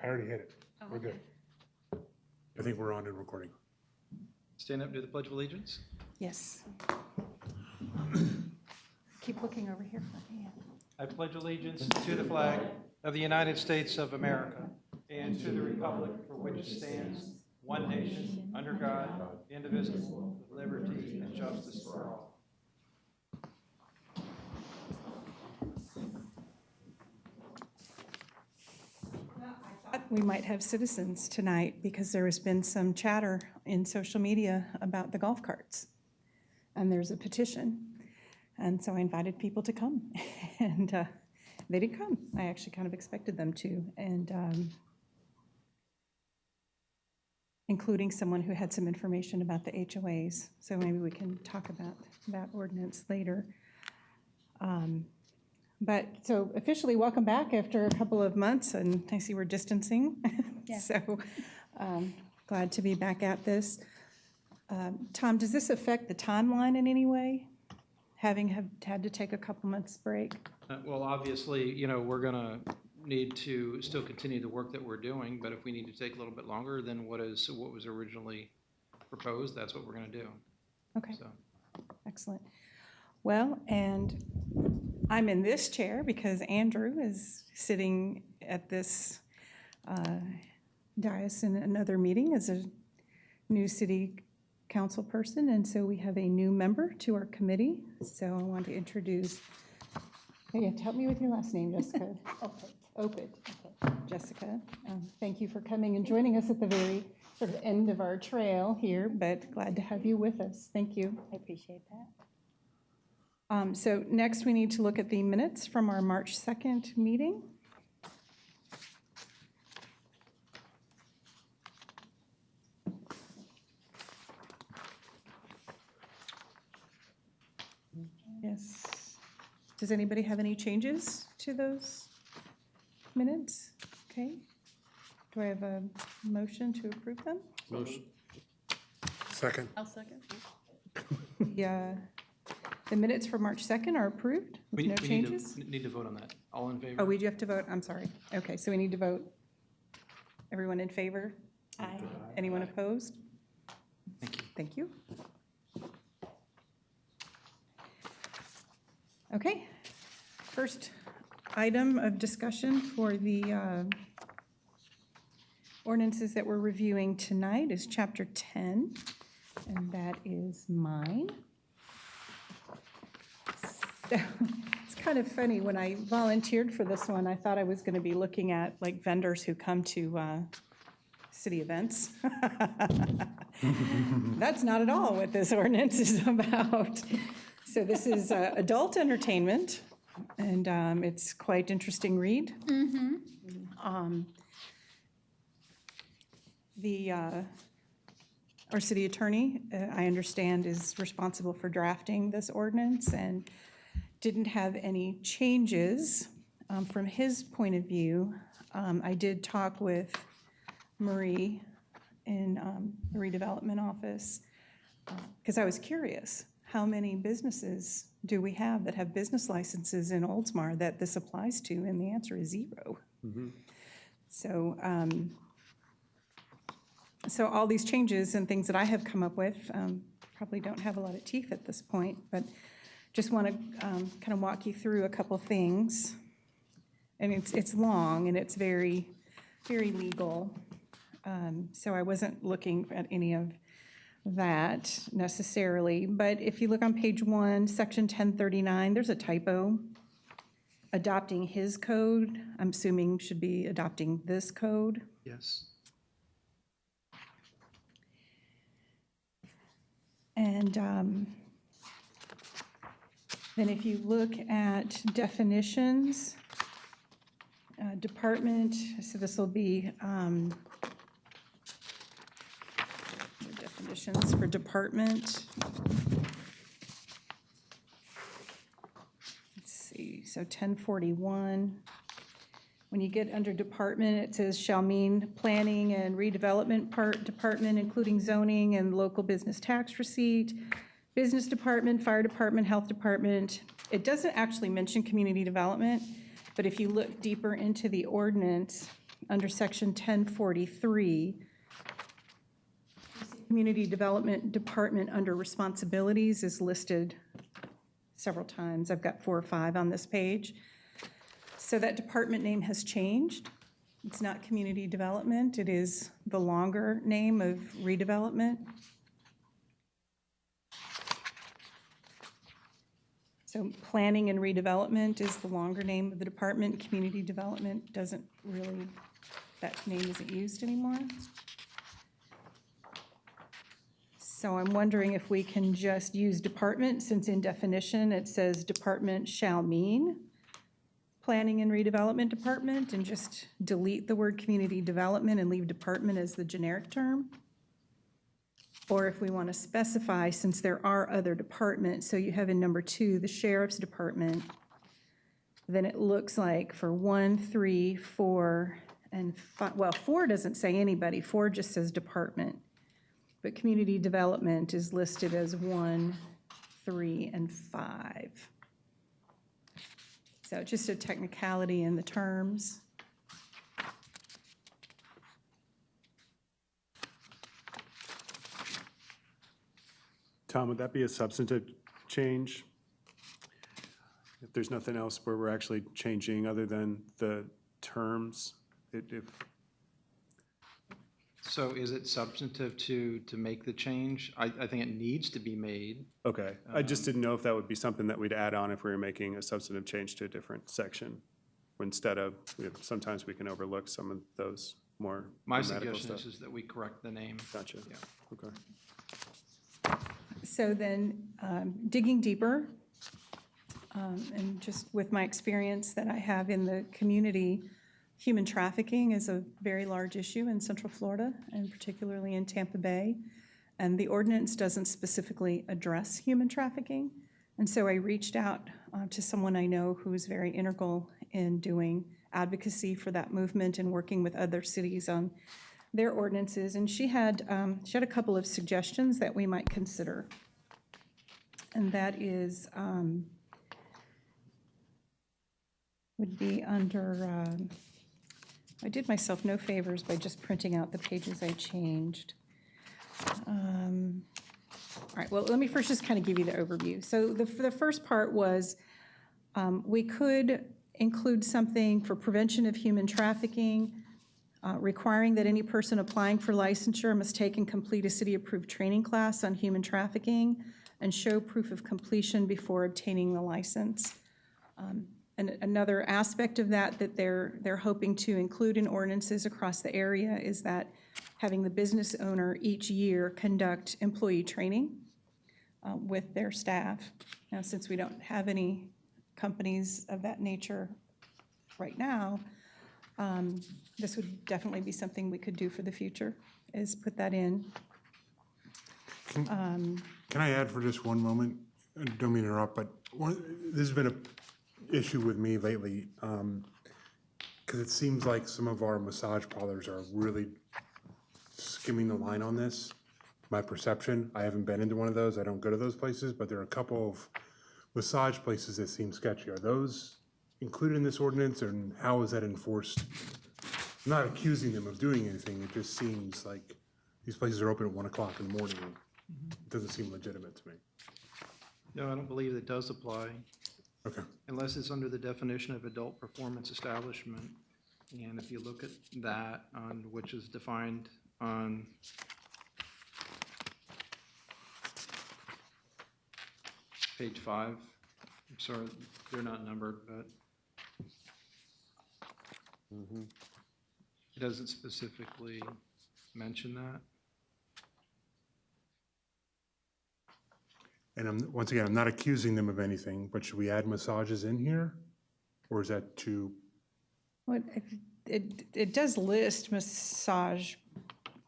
I already hit it. We're good. I think we're on and recording. Stand up and do the Pledge of Allegiance. Yes. Keep looking over here for me. I pledge allegiance to the flag of the United States of America and to the republic for which it stands, one nation, under God, indivisible, with liberty and justice for all. We might have citizens tonight because there has been some chatter in social media about the golf carts. And there's a petition. And so I invited people to come. And they didn't come. I actually kind of expected them to. And including someone who had some information about the HOAs. So maybe we can talk about that ordinance later. But so officially, welcome back after a couple of months, and I see we're distancing. Yeah. So glad to be back at this. Tom, does this affect the timeline in any way, having had to take a couple months break? Well, obviously, we're going to need to still continue the work that we're doing, but if we need to take a little bit longer than what was originally proposed, that's what we're going to do. Okay. So. Excellent. Well, and I'm in this chair because Andrew is sitting at this dais in another meeting as a new city council person, and so we have a new member to our committee. So I want to introduce, you have to help me with your last name, Jessica. Opit. Okay. Jessica, thank you for coming and joining us at the very sort of end of our trail here, but glad to have you with us. Thank you. I appreciate that. So next we need to look at the minutes from our March 2nd meeting. Yes. Does anybody have any changes to those minutes? Okay. Do I have a motion to approve them? Motion. Second. I'll second. Yeah. The minutes for March 2nd are approved with no changes? We need to vote on that. All in favor? Oh, we do have to vote? I'm sorry. Okay, so we need to vote. Everyone in favor? Aye. Anyone opposed? Thank you. Thank you. Okay. First item of discussion for the ordinances that we're reviewing tonight is Chapter 10, and that is mine. So it's kind of funny, when I volunteered for this one, I thought I was going to be looking at like vendors who come to city events. That's not at all what this ordinance is about. So this is adult entertainment, and it's quite interesting read. Mm-hmm. Our city attorney, I understand, is responsible for drafting this ordinance and didn't have any changes from his point of view. I did talk with Marie in the redevelopment office because I was curious, how many businesses do we have that have business licenses in Oldsmar that this applies to? And the answer is 0. Mm-hmm. So, so all these changes and things that I have come up with probably don't have a lot of teeth at this point, but just want to kind of walk you through a couple things. And it's long and it's very, very legal. So I wasn't looking at any of that necessarily. But if you look on page 1, section 1039, there's a typo. Adopting his code, I'm assuming should be adopting this code. Yes. And then if you look at definitions, department, so this will be the definitions for department. Let's see, so 1041. When you get under department, it says shall mean planning and redevelopment department, including zoning and local business tax receipt, business department, fire department, health department. It doesn't actually mention community development, but if you look deeper into the ordinance, under section 1043, Community Development Department under responsibilities is listed several times. I've got 4 or 5 on this page. So that department name has changed. It's not community development, it is the longer name of redevelopment. So planning and redevelopment is the longer name of the department. Community development doesn't really, that name isn't used anymore. So I'm wondering if we can just use department, since in definition it says department shall mean planning and redevelopment department, and just delete the word community development and leave department as the generic term. Or if we want to specify, since there are other departments, so you have in number 2, the sheriff's department, then it looks like for 1, 3, 4, and 5, well, 4 doesn't say anybody, 4 just says department. But community development is listed as 1, 3, and 5. So just a technicality in the terms. Tom, would that be a substantive change? If there's nothing else where we're actually changing other than the terms? So is it substantive to make the change? I think it needs to be made. Okay, I just didn't know if that would be something that we'd add on if we were making a substantive change to a different section. Instead of, sometimes we can overlook some of those more My grammatical suggestion stuff. is that we correct the name. Gotcha, Yeah. okay. So then, digging deeper, and just with my experience that I have in the community, human trafficking is a very large issue in Central Florida, and particularly in Tampa Bay. And the ordinance doesn't specifically address human trafficking. And so I reached out to someone I know who is very integral in doing advocacy for that movement and working with other cities on their ordinances. And she had a couple of suggestions that we might consider. And that is, would be under, I did myself no favors by just printing out the pages I changed. All right, well, let me first just kind of give you the overview. So the first part was we could include something for prevention of human trafficking, requiring that any person applying for licensure must take and complete a city-approved training class on human trafficking and show proof of completion before obtaining the license. And another aspect of that they're hoping to include in ordinances across the area is that having the business owner each year conduct employee training with their staff. Now, since we don't have any companies of that nature right now, this would definitely be something we could do for the future, is put that in. Can I add for just one moment? I don't mean to interrupt, but this has been an issue with me lately, because it seems like some of our massage parlors are really skimming the line on this. My perception, I haven't been into one of those, I don't go to those places, but there are a couple of massage places that seem sketchy. Are those included in this ordinance, and how is that enforced? I'm not accusing them of doing anything, it just seems like these places are open at 1 o'clock in the morning. It doesn't seem legitimate to me. No, I don't believe it does apply, Okay. unless it's under the definition of adult performance establishment. And if you look at that, which is defined on page 5, I'm sorry, they're not numbered, but it doesn't specifically mention that. And once again, I'm not accusing them of anything, but should we add massages in here? Or is that too, What, it does list massage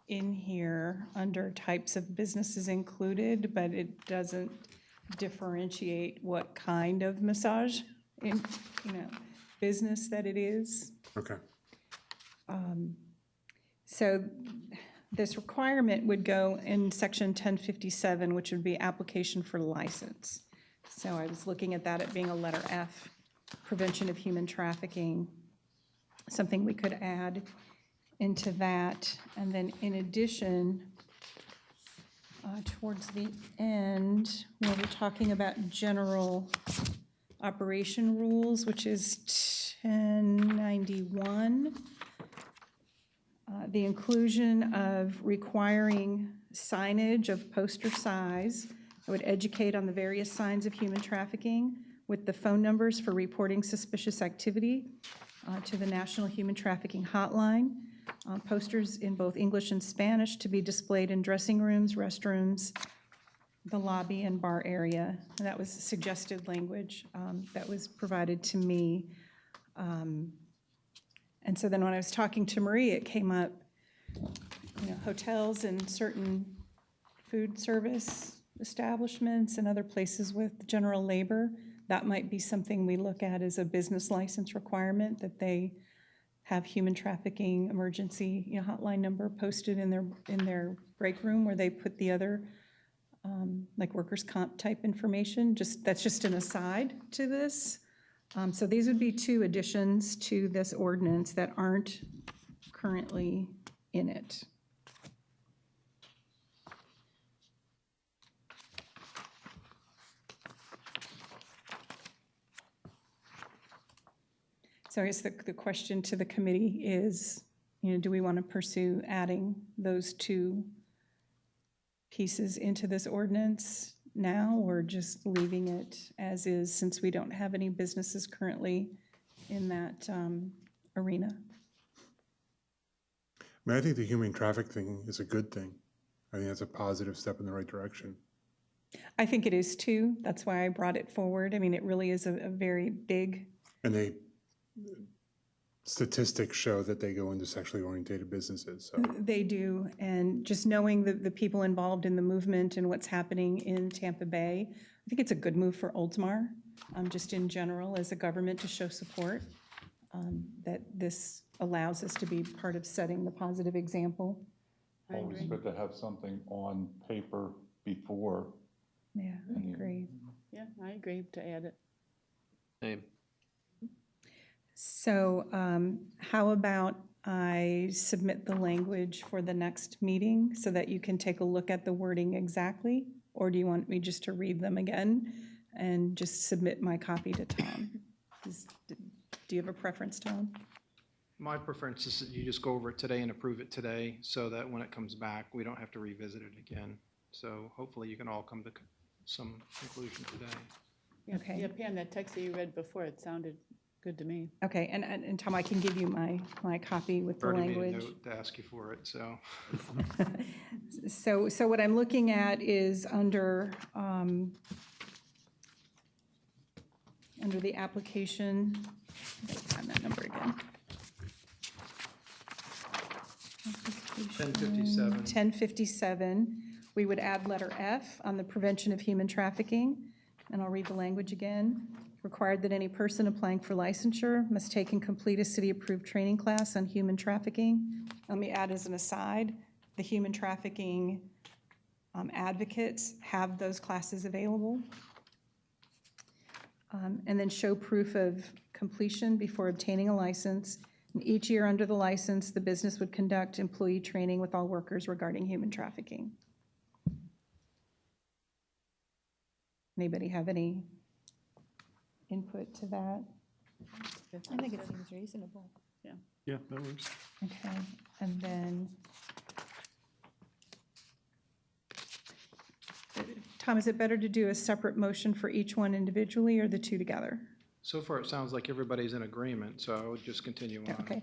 in here under types of businesses included, but it doesn't differentiate what kind of massage in, business that it is. okay. So this requirement would go in section 1057, which would be application for license. So I was looking at that at being a letter F, prevention of human trafficking. something we could add into that. And then in addition, towards the end, where we're talking about general operation rules, which is 1091, the inclusion of requiring signage of poster size that would educate on the various signs of human trafficking with the phone numbers for reporting suspicious activity to the National Human Trafficking Hotline. Posters in both English and Spanish to be displayed in dressing rooms, restrooms, the lobby and bar area. And that was suggested language that was provided to me. And so then when I was talking to Marie, it came up, hotels and certain food service establishments and other places with general labor. That might be something we look at as a business license requirement, that they have human trafficking emergency hotline number posted in their break room where they put the other like workers' comp type information. That's just an aside to this. So these would be two additions to this ordinance that aren't currently in it. So I guess the question to the committee is, do we want to pursue adding those two pieces into this ordinance now, or just leaving it as is, since we don't have any businesses currently in that arena? I think the human traffic thing is a good thing. I think that's a positive step in the right direction. I think it is too. That's why I brought it forward. I mean, it really is a very big. And statistics show that they go into sexually oriented businesses, so. They do, and just knowing the people involved in the movement and what's happening in Tampa Bay, I think it's a good move for Oldsmar, just in general as a government to show support, that this allows us to be part of setting the positive example. Always good to have something on paper before. Yeah, I agree. Yeah, I agree to add it. Same. So how about I submit the language for the next meeting so that you can take a look at the wording exactly? Or do you want me just to read them again and just submit my copy to Tom? Do you have a preference, Tom? My preference is that you just go over it today and approve it today, so that when it comes back, we don't have to revisit it again. So hopefully you can all come to some conclusion today. Yeah, Okay. Yeah, Pam, that text that you read before, it sounded good to me. Okay, and Tom, I can give you my copy with the Already made a language. note to ask you for it, so. So what I'm looking at is under the application, let me find that number again. 1057. 1057, we would add letter F on the prevention of human trafficking, and I'll read the language again. Required that any person applying for licensure must take and complete a city-approved training class on human trafficking. Let me add as an aside, the human trafficking advocates have those classes available. And then show proof of completion before obtaining a license. And each year under the license, the business would conduct employee training with all workers regarding human trafficking. Anybody have any input to that? I think it seems reasonable. Yeah, that works. Okay, and then, Tom, is it better to do a separate motion for each one individually or the two together? So far, it sounds like everybody's in agreement, so I would just continue on. Okay,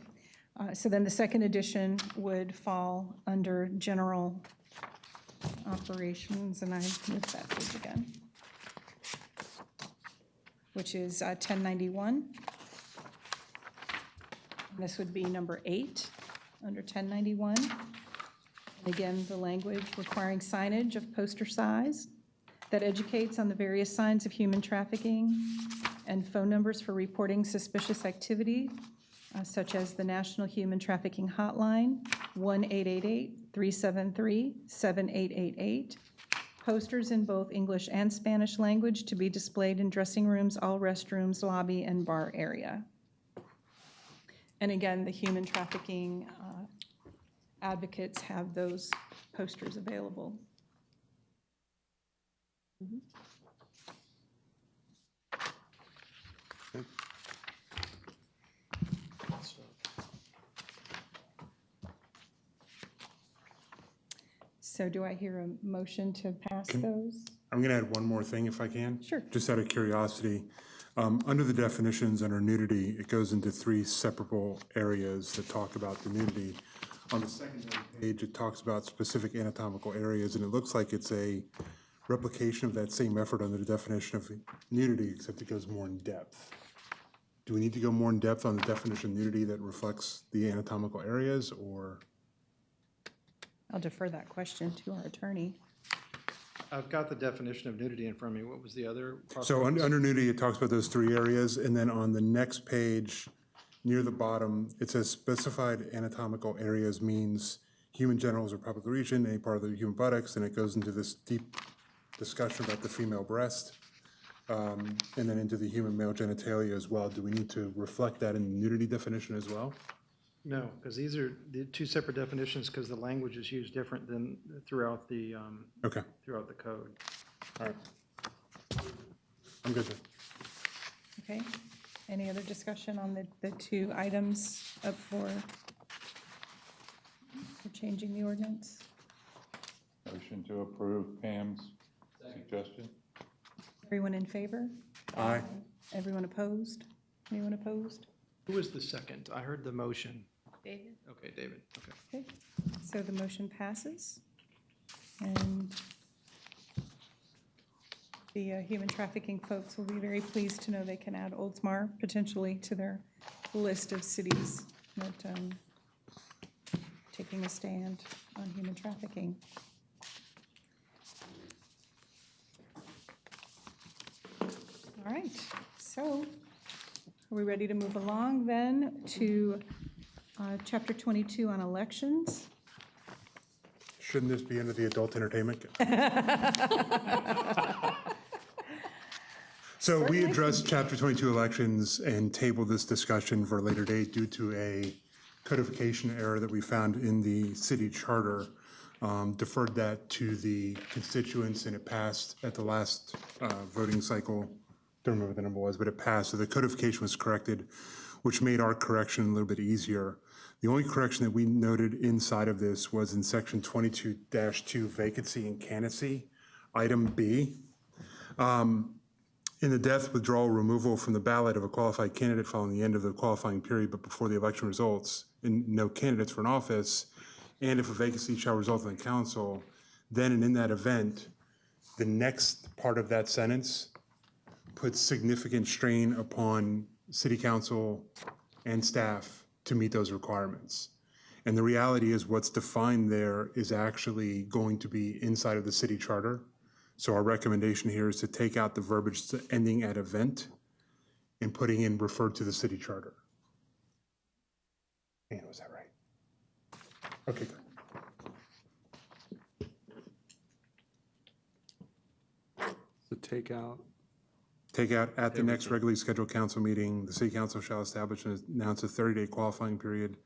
so then the second edition would fall under general operations, and I moved that page again, which is 1091. This would be number 8 under 1091. And again, the language requiring signage of poster size that educates on the various signs of human trafficking and phone numbers for reporting suspicious activity, such as the National Human Trafficking Hotline, 1-888-373-7888. Posters in both English and Spanish language to be displayed in dressing rooms, all restrooms, lobby, and bar area. And again, the human trafficking advocates have those posters available. So do I hear a motion to pass those? I'm going to add one more thing if I can. Sure. Just out of curiosity. Under the definitions under nudity, it goes into 3 separable areas that talk about the nudity. On the secondary page, it talks about specific anatomical areas, and it looks like it's a replication of that same effort under the definition of nudity, except it goes more in depth. Do we need to go more in depth on the definition of nudity that reflects the anatomical areas, or? I'll defer that question to our attorney. I've got the definition of nudity in front of me. What was the other? part? So under nudity, it talks about those 3 areas, and then on the next page, near the bottom, it says specified anatomical areas means human genitals or public region, any part of the human buttocks, and it goes into this deep discussion about the female breast, and then into the human male genitalia as well. Do we need to reflect that in the nudity definition as well? No, because these are the 2 separate definitions, because the language is used different than throughout the Okay, code. all right. I'm good then. Okay, any other discussion on the 2 items up for changing the ordinance? Motion to approve Pam's suggestion. Everyone in favor? Aye. Everyone opposed? Anyone opposed? Who was the second? I heard the motion. David? Okay, David, okay. Okay, so the motion passes. And the human trafficking folks will be very pleased to know they can add Oldsmar potentially to their list of cities that taking a stand on human trafficking. All right, so are we ready to move along then to Chapter 22 on elections? Shouldn't this be under the adult entertainment? So we addressed Chapter 22 elections and tabled this discussion for a later date due to a codification error that we found in the city charter. Deferred that to the constituents, and it passed at the last voting cycle. Don't remember what the number was, but it passed. So the codification was corrected, which made our correction a little bit easier. The only correction that we noted inside of this was in section 22-2, vacancy and candidacy, item B. In the death, withdrawal, removal from the ballot of a qualified candidate following the end of the qualifying period, but before the election results, and no candidates for an office, and if a vacancy shall result in the council, then and in that event, the next part of that sentence puts significant strain upon city council and staff to meet those requirements. And the reality is what's defined there is actually going to be inside of the city charter. So our recommendation here is to take out the verbiage ending at event and putting in referred to the city charter. Man, was that right? Okay, good. So take out, Take out, at the next regularly scheduled council meeting, the city council shall establish and announce a 30-day qualifying period.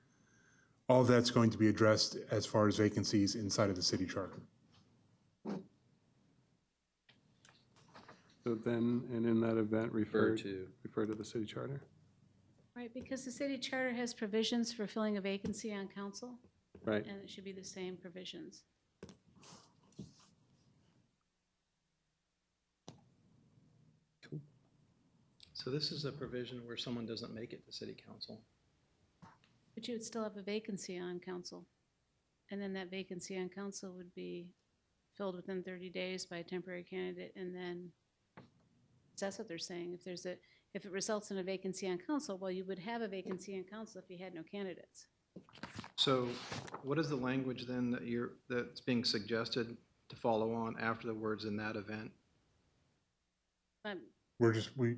All of that's going to be addressed as far as vacancies inside of the city charter. so then, and in that event, refer to the city charter? Right, because the city charter has provisions for filling a vacancy on council, Right, and it should be the same provisions. So this is a provision where someone doesn't make it to city council. But you would still have a vacancy on council. And then that vacancy on council would be filled within 30 days by a temporary candidate, and then, that's what they're saying. If it results in a vacancy on council, well, you would have a vacancy on council if you had no candidates. So what is the language then that's being suggested to follow on after the words "in that event"? We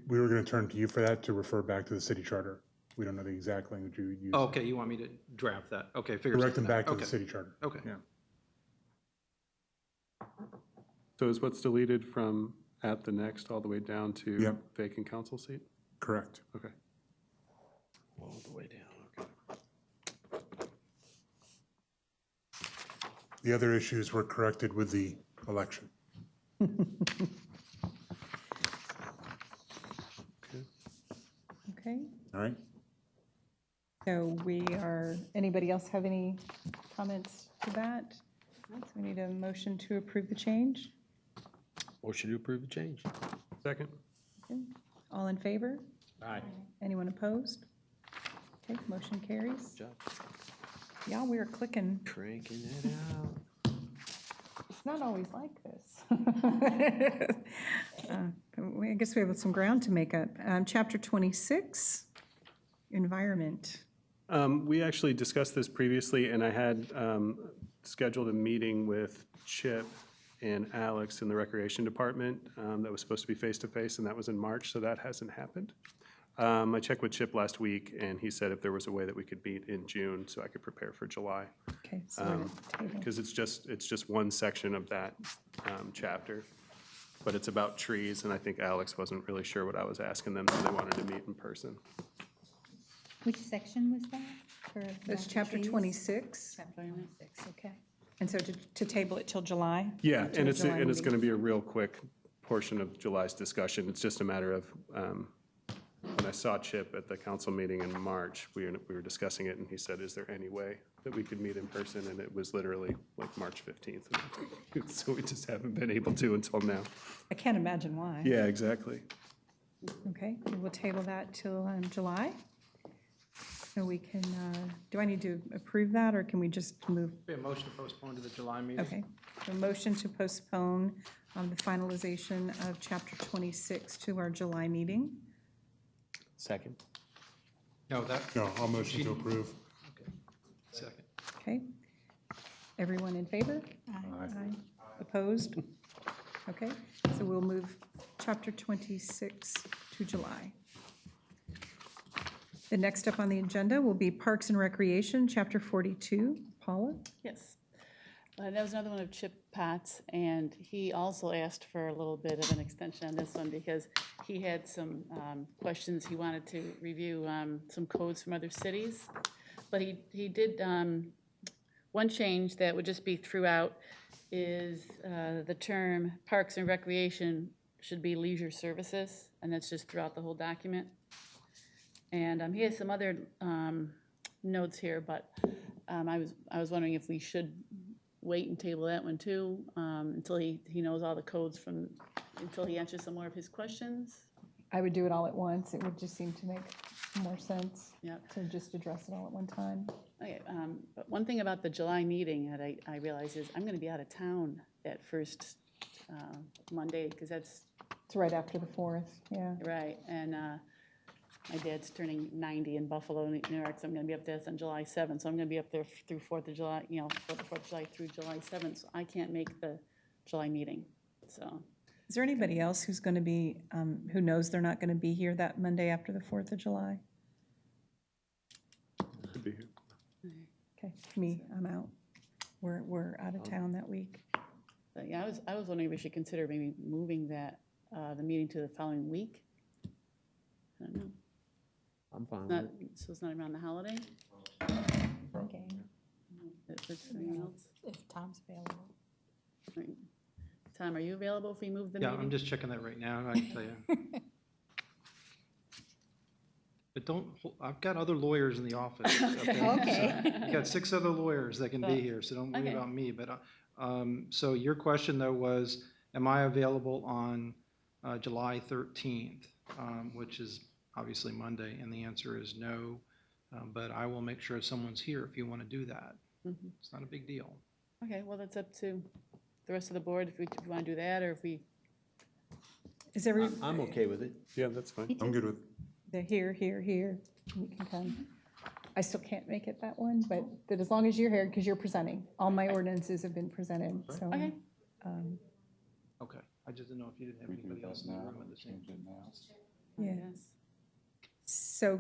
were going to turn to you for that to refer back to the city charter. We don't know the exact language you would use. Oh, okay, you want me to draft that? Okay, figure Direct them something out. back to the Okay. city charter. Okay. Yeah. so is what's deleted from at the next all the way down to Yep. vacant council seat? Correct. Okay. All the way down, okay. The other issues were corrected with the election. Okay, All right? so anybody else have any comments to that? So we need a motion to approve the change. Motion to approve the change. Second? Okay. All in favor? Aye. Anyone opposed? Okay, motion carries. Good job. Yeah, we are clicking. Cranking it out. It's not always like this. I guess we have some ground to make up. Chapter 26, Environment. We actually discussed this previously, and I had scheduled a meeting with Chip and Alex in the Recreation Department that was supposed to be face-to-face, and that was in March, so that hasn't happened. I checked with Chip last week, and he said if there was a way that we could meet in June, so I could prepare for July. Okay, so we're at the table. Because it's just one section of that chapter, but it's about trees, and I think Alex wasn't really sure what I was asking them, so they wanted to meet in person. Which section was that? For That's the chapter trees? 26, Chapter 26, okay. and so to table it till July? Yeah, Till and the it's July going meeting. to be a real quick portion of July's discussion. It's just a matter of, when I saw Chip at the council meeting in March, we were discussing it, and he said, is there any way that we could meet in person? And it was literally like March 15th. So we just haven't been able to until now. I can't imagine why. Yeah, exactly. Okay, we will table that till July. So we can, do I need to approve that, or can we just move? Be a motion to postpone to the July meeting. Okay, a motion to postpone the finalization of chapter 26 to our July meeting. Second. No, No, I'll motion to approve. second. Okay. Everyone in favor? Aye. Opposed? Okay, so we'll move chapter 26 to July. The next up on the agenda will be Parks and Recreation, chapter 42. Paula? Yes. That was another one of Chip Pat's, and he also asked for a little bit of an extension on this one because he had some questions. He wanted to review some codes from other cities. But he did, one change that would just be throughout is the term Parks and Recreation should be leisure services, and that's just throughout the whole document. And he has some other notes here, but I was wondering if we should wait and table that one too, until he knows all the codes until he answers some more of his questions. I would do it all at once. It would just seem to make more sense Yep. to just address it all at one time. Okay, but one thing about the July meeting that I realize is I'm gonna be out of town that first Monday, because that's It's right after the 4th, yeah. right, and my dad's turning 90 in Buffalo, New York, so I'm gonna be up there on July 7th, so I'm gonna be up there through 4th of July, for the 4th of July through July 7th, so I can't make the July meeting, so. Is there anybody else who's going to be, who knows they're not going to be here that Monday after the 4th of July? Could be here. Okay, me, I'm out. We're out of town that week. But yeah, I was wondering if we should consider maybe moving that, the meeting to the following week. I don't know, I'm fine not, with it. so it's not around the holiday? Okay, If it's anyone else? if Tom's available. Right. Tom, are you available if we move the Yeah, meeting? I'm just checking that right now, I can tell you. But I've got other lawyers in the office. Okay. I've got 6 other lawyers that can be here, so don't worry Okay. about me. But, so your question though was, am I available on July 13th, which is obviously Monday? And the answer is no, but I will make sure someone's here if you want to do that. Mhm. It's not a big deal. Okay, well, that's up to the rest of the board, if you want to do that, or if we, Is every, I'm okay with it. Yeah, that's fine. I'm good with, they're here, you can come. I still can't make it that one, but as long as you're here, because you're presenting. All my ordinances have been presented, so. okay, Okay, I just didn't know if you didn't have We can do anybody else that in the now, room at the same change it now. Yeah. yes. So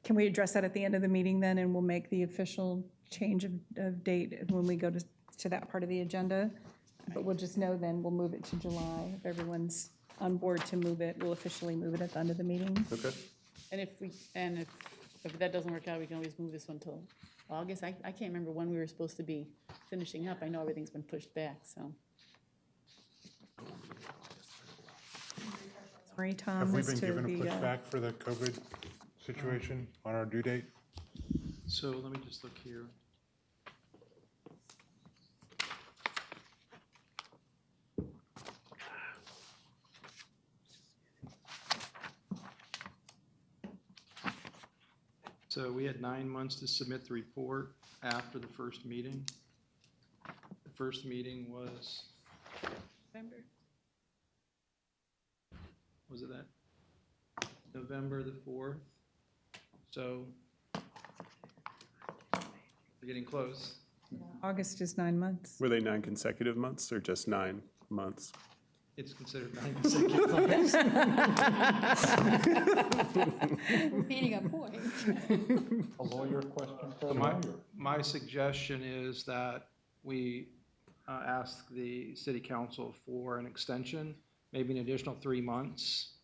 can we address that at the end of the meeting then, and we'll make the official change of date when we go to that part of the agenda? But we'll just know then, we'll move it to July. If everyone's on board to move it, we'll officially move it at the end of the meeting. Okay. And if if that doesn't work out, we can always move this one till August. I can't remember when we were supposed to be finishing up. I know everything's been pushed back, so. Sorry, Tom, Have we as been to given a the, pushback for the COVID situation on our due date? So let me just look here. So we had 9 months to submit the report after the first meeting. The first meeting was it that? November the 4th. So we're getting close. August is 9 months. Were they 9 consecutive months or just 9 months? It's considered 9 consecutive months. Meaning a point. A lawyer question for So the lawyer. my suggestion is that we ask the city council for an extension, maybe an additional 3 months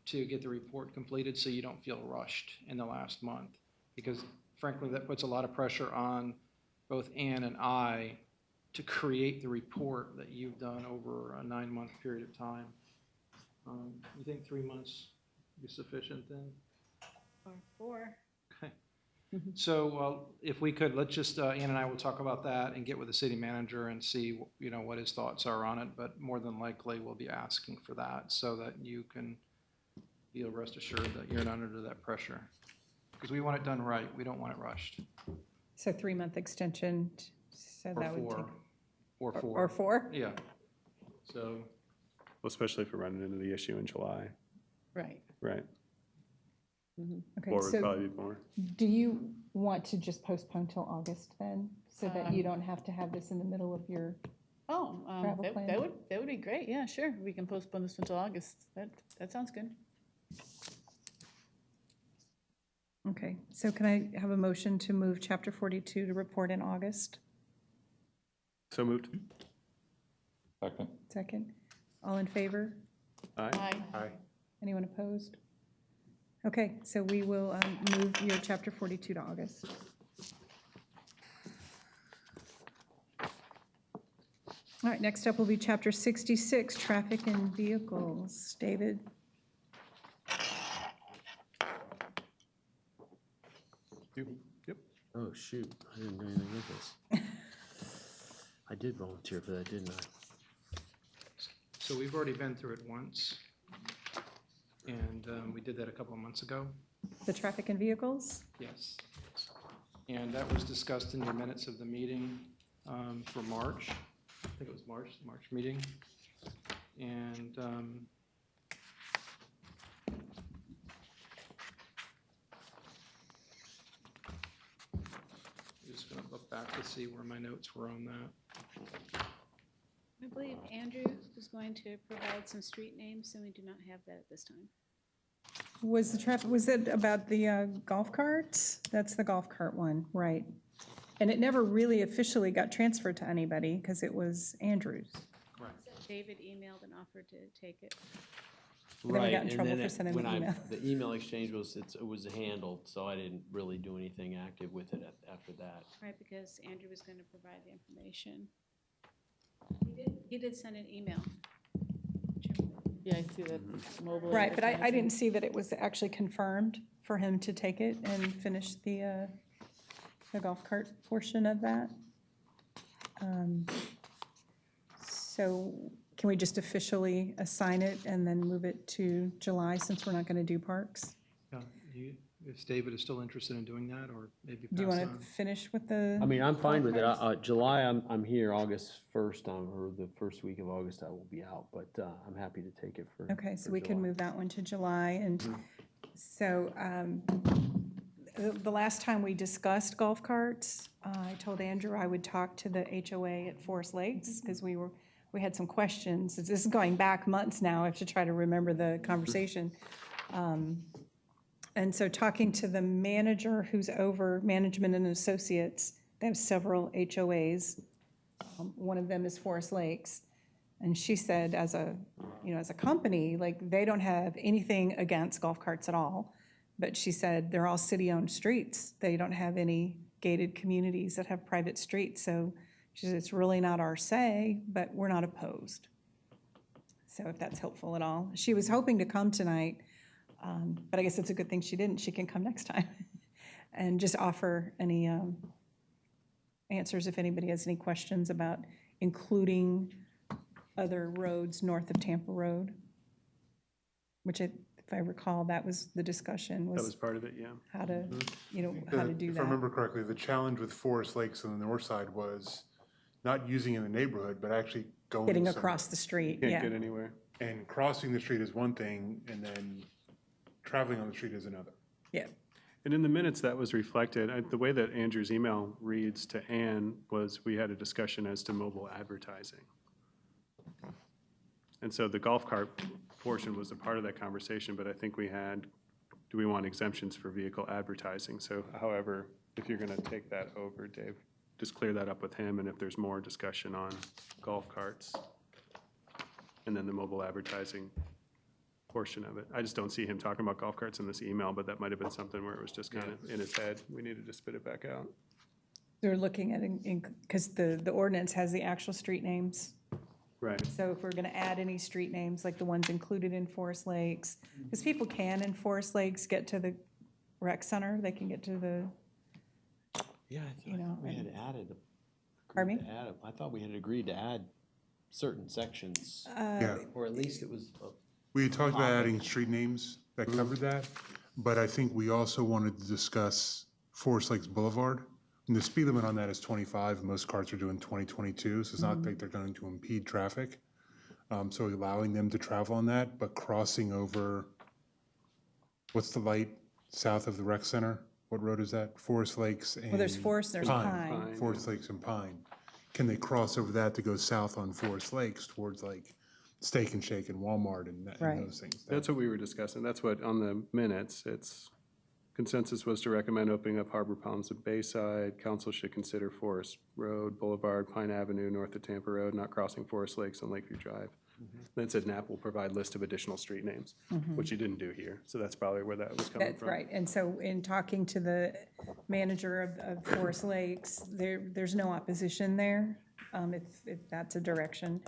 to get the report completed so you don't feel rushed in the last month. Because frankly, that puts a lot of pressure on both Ann and I to create the report that you've done over a 9-month period of time. You think 3 months be sufficient then? Or 4. Okay. So if we could, let's just, Ann and I will talk about that and get with the city manager and see, you know, what his thoughts are on it. But more than likely, we'll be asking for that so that you can feel rest assured that you're not under that pressure. Because we want it done right. We don't want it rushed. So 3-month extension, so Or that would 4. take. Or 4. Or 4? Yeah. So, Well, especially if we're running into the issue in July, Right. right? Okay, 4 would so probably be more. do you want to just postpone till August then? So that you don't have to have this in the middle of your, Oh, Travel that plan? would be great. Yeah, sure. We can postpone this until August. That sounds good. okay. So can I have a motion to move chapter 42 to report in August? So moved? Second. Second. All in favor? Aye. Aye. Aye. Anyone opposed? Okay, so we will move your chapter 42 to August. All right, next up will be chapter 66, traffic and vehicles. David? Yep. Oh, shoot, I didn't do anything with this. I did volunteer for that, didn't I? so we've already been through it once. And we did that a couple of months ago. The traffic and vehicles? Yes. And that was discussed in the minutes of the meeting for March. I think it was March, the March meeting. And I'm just going to look back to see where my notes were on that. I believe Andrew is going to provide some street names, and we do not have that at this time. Was the traffic, was it about the golf carts? That's the golf cart one, right. And it never really officially got transferred to anybody because it was Andrew's. Correct. David emailed and offered to take it. But then we Right, got in and trouble then for it- sending when the I- email. The email exchange it was handled, so I didn't really do anything active with it after that. Right, because Andrew was going to provide the information. He did send an email. Yeah, I see that mobile. Right, but I advertising. didn't see that it was actually confirmed for him to take it and finish the golf cart portion of that. So can we just officially assign it and then move it to July since we're not going to do parks? Yeah, if David is still interested in doing that, or maybe Do you pass want on. to finish with the? I mean, I'm fine with it. golf July, I'm here, August 1st, or the first week of August, I will be out, but I'm happy to take it for. Okay, so for we can July. move that one to July, and so, the last time we discussed golf carts, I told Andrew I would talk to the HOA at Forest Lakes, because we had some questions. This is going back months now, I have to try to remember the conversation. And so talking to the manager who's over Management and Associates, they have several HOAs. One of them is Forest Lakes. And she said, as a company, like, they don't have anything against golf carts at all. But she said they're all city-owned streets. They don't have any gated communities that have private streets. So she said, it's really not our say, but we're not opposed. So if that's helpful at all. She was hoping to come tonight, but I guess it's a good thing she didn't. She can come next time and just offer any answers if anybody has any questions about including other roads north of Tampa Road, which if I recall, that was the discussion, That was was part of it, yeah. how to, how to do If I that. remember correctly, the challenge with Forest Lakes on the north side was not using in the neighborhood, but actually going Getting somewhere. across the street, Can't yeah. get anywhere. And crossing the street is one thing, and then traveling on the street is another. Yeah, And in the minutes, that was reflected. The way that Andrew's email reads to Ann was we had a discussion as to mobile advertising. And so the golf cart portion was a part of that conversation, but I think we had, do we want exemptions for vehicle advertising? So however, if you're going to take that over, Dave, just clear that up with him, and if there's more discussion on golf carts, and then the mobile advertising portion of it. I just don't see him talking about golf carts in this email, but that might have been something where it was just kind of in his head. We needed to spit it back out. they're looking at, because the ordinance has the actual street names. Right. So if we're gonna add any street names, like the ones included in Forest Lakes, because people can in Forest Lakes get to the rec center, they can get to the, Yeah, You know, we had and- added. Pardon me? agreed to add I thought we had agreed to add certain sections, Yeah, or at least it was, we had talked about adding street names that covered that, but I think we also wanted to discuss Forest Lakes Boulevard. And the speed limit on that is 25, most cars are doing 20, 22, so it's not like they're going to impede traffic. So allowing them to travel on that, but crossing over, what's the light south of the rec center? What road is that? Forest Lakes and. well, there's Forest, there's Pine. Forest Lakes and Pine. Can they cross over that to go south on Forest Lakes towards like Steak and Shake and Walmart and Right. those things? That's what we were discussing. That's what, on the minutes, it's, consensus was to recommend opening up Harbor Palms and Bayside. Council should consider Forest Road, Boulevard, Pine Avenue, north of Tampa Road, not crossing Forest Lakes and Lakeview Drive. Then it said NAP will provide list of additional street names, which you didn't do here. So that's probably where that was coming That's from. right, and so in talking to the manager of Forest Lakes, there's no opposition there. If that's a direction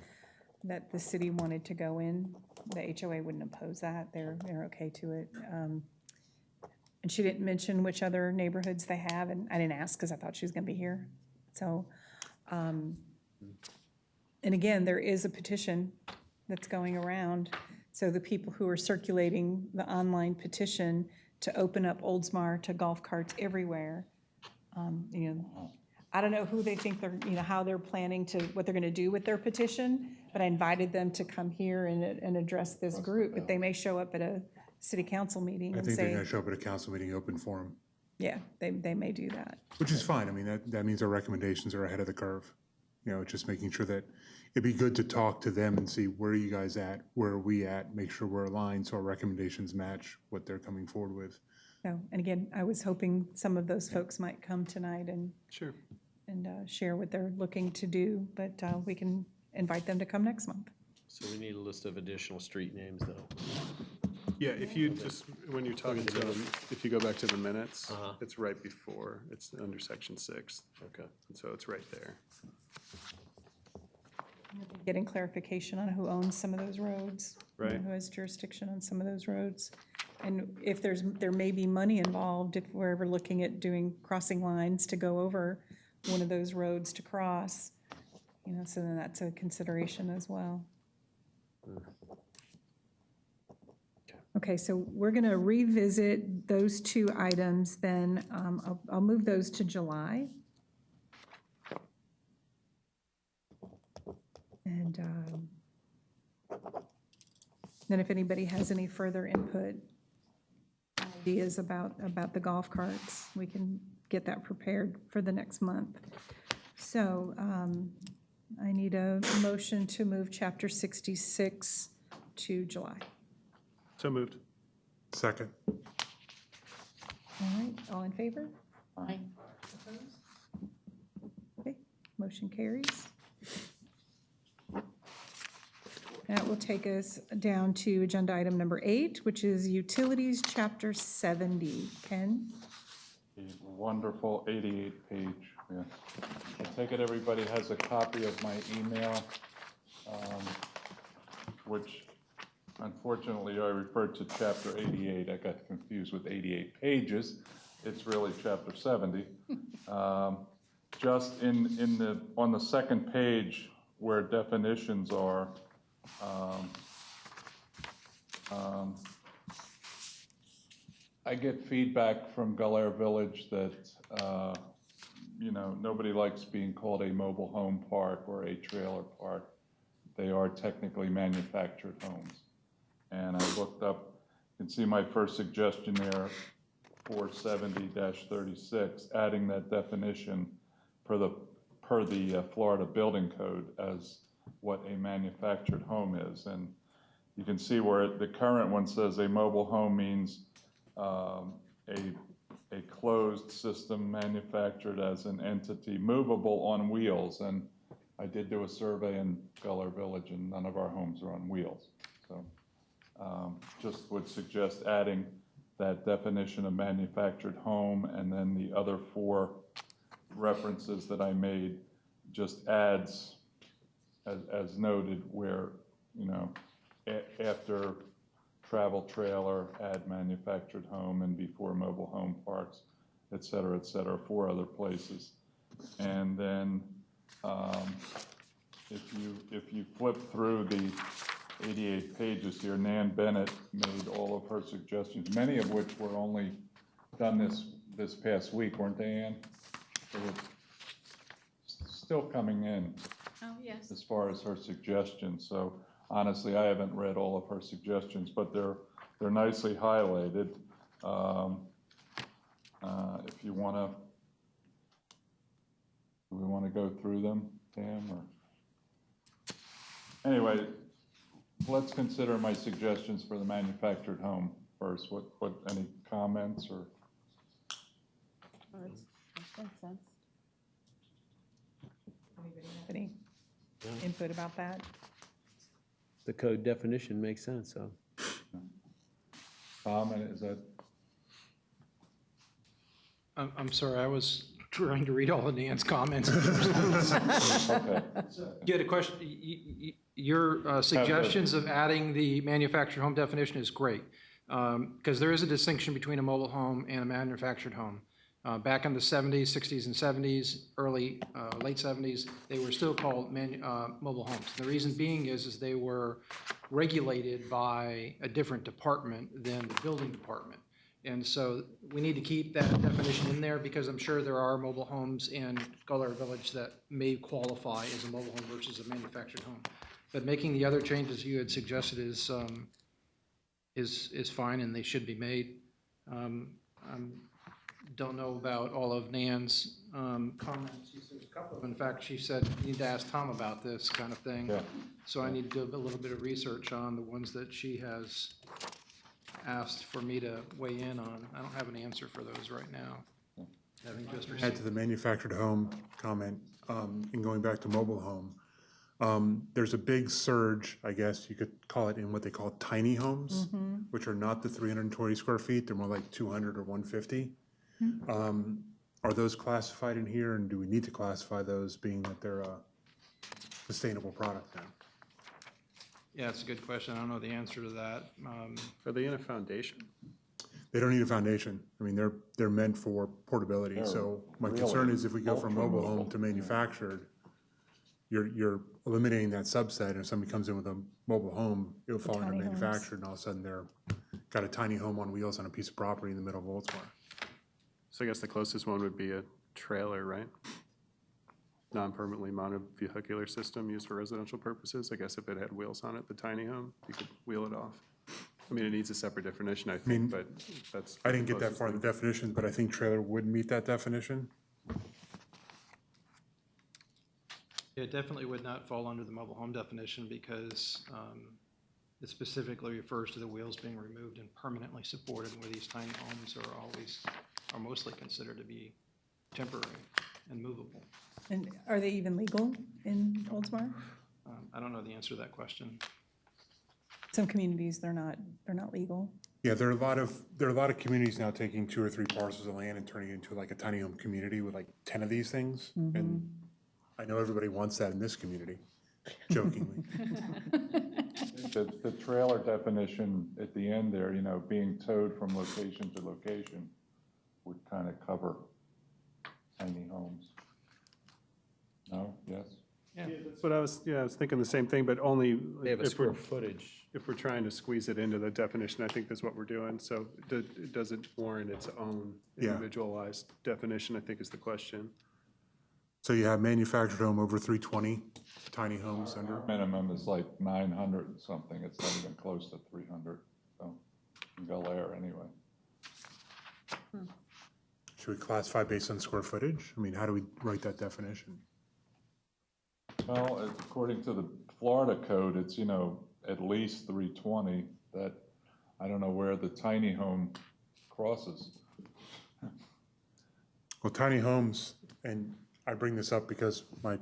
that the city wanted to go in, the HOA wouldn't oppose that, they're okay to it. And she didn't mention which other neighborhoods they have, and I didn't ask because I thought she was gonna be here. So, and again, there is a petition that's going around. So the people who are circulating the online petition to open up Oldsmar to golf carts everywhere, I don't know who they think they're, how they're planning to, what they're gonna do with their petition, but I invited them to come here and address this group, but they may show up at a city council meeting I and think they're say, gonna show up at a council meeting, open forum, yeah, they may do that. which is fine. I mean, that means our recommendations are ahead of the curve. Just making sure that it'd be good to talk to them and see where are you guys at, where are we at, make sure we're aligned so our recommendations match what they're coming forward with. So, and again, I was hoping some of those folks might come tonight and Sure. share what they're looking to do, but we can invite them to come next month. so we need a list of additional street names though. Yeah, if you just, when you're talking to them, if you go back to the minutes, Uh-huh. it's right before, it's under section 6. Okay. And so it's right there. Getting clarification on who owns some of those roads. Right. Who has jurisdiction on some of those roads. And if there may be money involved, if we're ever looking at doing crossing lines to go over one of those roads to cross, so then that's a consideration as well. Okay, so we're going to revisit those two items, then I'll move those to July. And then if anybody has any further input, ideas about the golf carts, we can get that prepared for the next month. So I need a motion to move Chapter 66 to July. So moved. Second. All right, all in favor? Aye. Okay, motion carries. That will take us down to agenda item number 8, which is Utilities, Chapter 70. Ken? A wonderful 88-page, yeah. I take it everybody has a copy of my email, which unfortunately I referred to chapter 88. I got confused with 88 pages. It's really chapter 70. Just on the second page where definitions are, I get feedback from Gulliver Village that, nobody likes being called a mobile home park or a trailer park. They are technically manufactured homes. And I looked up, you can see my first suggestion there, 470-36, adding that definition per the Florida Building Code as what a manufactured home is. And you can see where the current one says a mobile home means a closed system manufactured as an entity movable on wheels. And I did do a survey in Gulliver Village and none of our homes are on wheels. So just would suggest adding that definition of manufactured home, and then the other 4 references that I made just adds, as noted, where, after travel trailer, add manufactured home, and before mobile home parks, et cetera, 4 other places. And then if you flip through the 88 pages here, Nan Bennett made all of her suggestions, many of which were only done this past week, weren't they, Ann? They were still coming in Oh, yes. as far as her suggestions. So honestly, I haven't read all of her suggestions, but they're nicely highlighted. If you want to, do we want to go through them, Tam? Or anyway, let's consider my suggestions for the manufactured home first. What any comments or? That makes sense. Any input about that? The code definition makes sense, so. Comment, is that? I'm sorry, I was trying to read all of Nan's comments. Okay. You had a question, your suggestions of adding the manufactured home definition is great, because there is a distinction between a mobile home and a manufactured home. Back in the 70s, 60s, and 70s, late 70s, they were still called mobile homes. The reason being is they were regulated by a different department than the building department. And so we need to keep that definition in there, because I'm sure there are mobile homes in Gulliver Village that may qualify as a mobile home versus a manufactured home. But making the other changes you had suggested is fine, and they should be made. Don't know about all of Nan's comments. She said a couple of them. In fact, she said, you need to ask Tom about this kind of thing. Yeah. So I need to do a little bit of research on the ones that she has asked for me to weigh in on. I don't have an answer for those right now. Having just Add received. to the manufactured home comment, and going back to mobile home, there's a big surge, I guess you could call it, in what they call tiny homes, which are not the 320 square feet. They're more like 200 or 150. Are those classified in here, and do we need to classify those, being that they're a sustainable product now? Yeah, it's a good question. I don't know the answer to that. Are they in a foundation? They don't need a foundation. I mean, they're meant for portability. So my concern is if we go from mobile home to manufactured, you're eliminating that subset, and if somebody comes in with a mobile home, it'll fall under tiny homes. manufactured, and all of a sudden they're got a tiny home on wheels on a piece of property in the middle of Oldsmar. So I guess the closest one would be a trailer, right? Non-permanently mounted vehicular system used for residential purposes. I guess if it had wheels on it, the tiny home, you could wheel it off. I mean, it needs a separate definition, I think, but that's. I didn't get that far in the definitions, but I think trailer would meet that definition. It definitely would not fall under the mobile home definition, because it specifically refers to the wheels being removed and permanently supported, where these tiny homes are mostly considered to be temporary and movable. And are they even legal in Oldsmar? I don't know the answer to that question. Some communities, they're not legal. Yeah, there are a lot of communities now taking 2 or 3 parcels of land and turning it into like a tiny home community with like 10 of these things. And I know everybody wants that in this community, jokingly. The trailer definition at the end there, you know, being towed from location to location would kind of cover tiny homes. No? Yes? That's what I was thinking the same thing, but only They have a if square we're, footage. if we're trying to squeeze it into the definition, I think that's what we're doing. So it doesn't warrant its own Yeah. individualized definition, I think is the question. So you have manufactured home over 320, tiny homes under. Minimum is like 900 and something. It's not even close to 300, so in Bel Air anyway. Should we classify based on square footage? I mean, how do we write that definition? Well, according to the Florida code, it's, you know, at least 320. That, I don't know where the tiny home crosses. Well, tiny homes, and I bring this up because my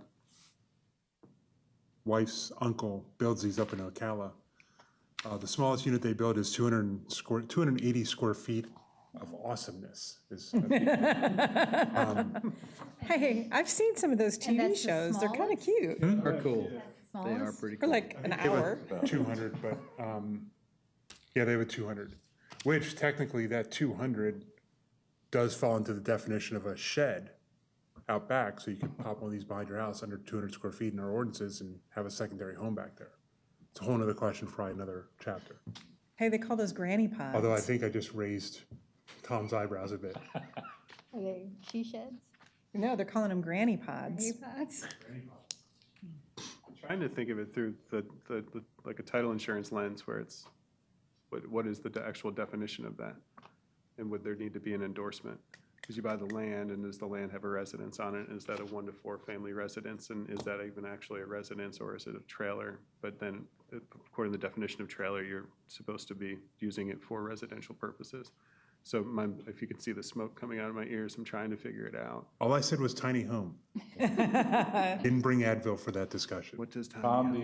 wife's uncle builds these up in Ocala. The smallest unit they build is 280 square feet of awesomeness. Hey, I've seen some of those And TV that's the shows. They're kind of smallest? cute. Are cool. They are Smallest? pretty For cool. like an They have a hour. 200, but, yeah, they have a 200, which technically that 200 does fall into the definition of a shed out back, so you could pop one of these behind your house under 200 square feet in our ordinances and have a secondary home back there. It's a whole nother question for probably another chapter. Hey, they call those granny pods. Although I think I just raised Tom's eyebrows a bit. Are they she sheds? No, they're calling them granny pods. Pods? Trying to think of it through the like a title insurance lens where it's, what is the actual definition of that? And would there need to be an endorsement? Because you buy the land, and does the land have a residence on it? Is that a 1 to 4 family residence? And is that even actually a residence, or is it a trailer? But then, according to the definition of trailer, you're supposed to be using it for residential purposes. So if you can see the smoke coming out of my ears, I'm trying to figure it out. All I said was tiny home. Didn't bring Advil for that discussion. What does tiny Tom, home-